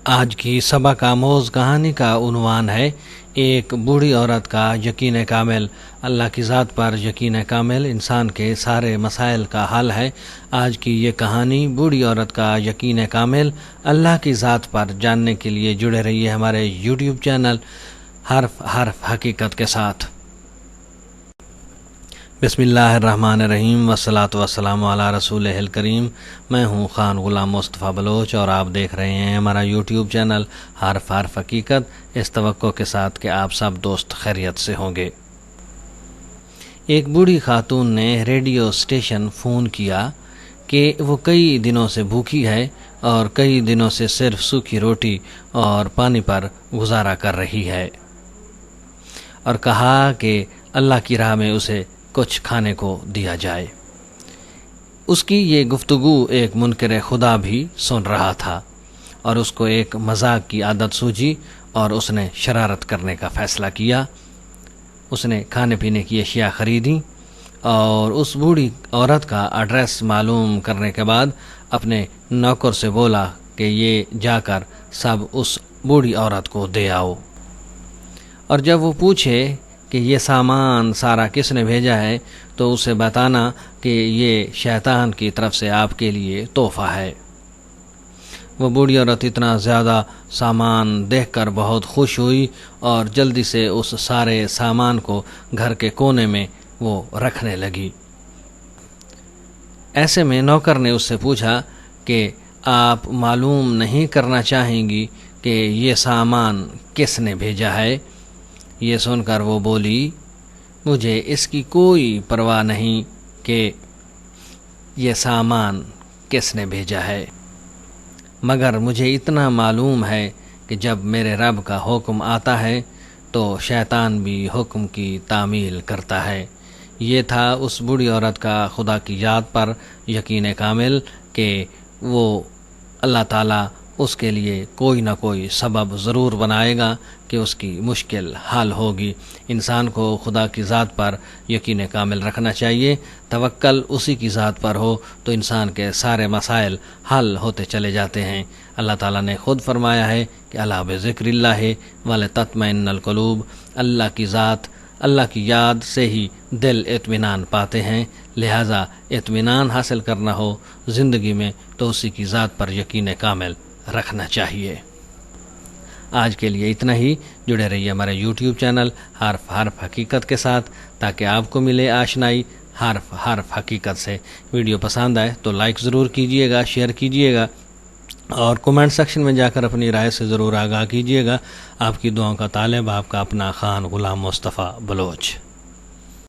آج کی سبق آموز کہانی کا عنوان ہے ایک بوڑھی عورت کا یقین کامل۔ اللہ کی ذات پر یقین کامل انسان کے سارے مسائل کا حل ہے۔ آج کی یہ کہانی بوڑھی عورت کا یقین کامل اللہ کی ذات پر جاننے کے لیے جڑے رہیے ہمارے یوٹیوب چینل حرف حقیقت کے ساتھ۔ بسم اللہ الرحمن الرحیم والصلاۃ والسلام علی رسول الکریم۔ میں ہوں خان غلام مصطفیٰ بلوچ اور آپ دیکھ رہے ہیں ہمارا یوٹیوب چینل حرف حقیقت، اس توقع کے ساتھ کہ آپ سب دوست خیریت سے ہوں گے۔ ایک بوڑھی خاتون نے ریڈیو اسٹیشن فون کیا کہ وہ کئی دنوں سے بھوکی ہے اور کئی دنوں سے صرف سوکھی روٹی اور پانی پر گزارا کر رہی ہے، اور کہا کہ اللہ کی راہ میں اسے کچھ کھانے کو دیا جائے۔ اس کی یہ گفتگو ایک منکر خدا بھی سن رہا تھا اور اس کو ایک مذاق کی عادت سوجی اور اس نے شرارت کرنے کا فیصلہ کیا۔ اس نے کھانے پینے کی اشیاء خریدی اور اس بوڑھی عورت کا ایڈریس معلوم کرنے کے بعد اپنے نوکر سے بولا کہ یہ جا کر سب اس بوڑھی عورت کو دے آؤ، اور جب وہ پوچھے کہ یہ سامان سارا کس نے بھیجا ہے تو اسے بتانا کہ یہ شیطان کی طرف سے آپ کے لیے تحفہ ہے۔ وہ بوڑھی عورت اتنا زیادہ سامان دیکھ کر بہت خوش ہوئی اور جلدی سے اس سارے سامان کو گھر کے کونے میں وہ رکھنے لگی۔ ایسے میں نوکر نے اس سے پوچھا کہ آپ معلوم نہیں کرنا چاہیں گی کہ یہ سامان کس نے بھیجا ہے؟ یہ سن کر وہ بولی، مجھے اس کی کوئی پرواہ نہیں کہ یہ سامان کس نے بھیجا ہے، مگر مجھے اتنا معلوم ہے کہ جب میرے رب کا حکم آتا ہے تو شیطان بھی حکم کی تعمیل کرتا ہے۔ یہ تھا اس بوڑھی عورت کا خدا کی یاد پر یقین کامل کہ وہ اللہ تعالیٰ اس کے لیے کوئی نہ کوئی سبب ضرور بنائے گا کہ اس کی مشکل حل ہوگی۔ انسان کو خدا کی ذات پر یقین کامل رکھنا چاہیے۔ توکل اسی کی ذات پر ہو تو انسان کے سارے مسائل حل ہوتے چلے جاتے ہیں۔ اللہ تعالیٰ نے خود فرمایا ہے کہ الا بذکر اللہ ولتطمئن القلوب، اللہ کی ذات، اللہ کی یاد سے ہی دل اطمینان پاتے ہیں، لہٰذا اطمینان حاصل کرنا ہو زندگی میں تو اسی کی ذات پر یقین کامل رکھنا چاہیے۔ آج کے لیے اتنا ہی۔ جڑے رہیے ہمارے یوٹیوب چینل حرف حقیقت کے ساتھ تاکہ آپ کو ملے آشنائی حرف حقیقت سے۔ ویڈیو پسند آئے تو لائک ضرور کیجئے گا، شیئر کیجئے گا اور کومنٹ سیکشن میں جا کر اپنی رائے سے ضرور آگاہ کیجئے گا۔ آپ کی دعاؤں کا طالب آپ کا اپنا خان غلام مصطفیٰ بلوچ۔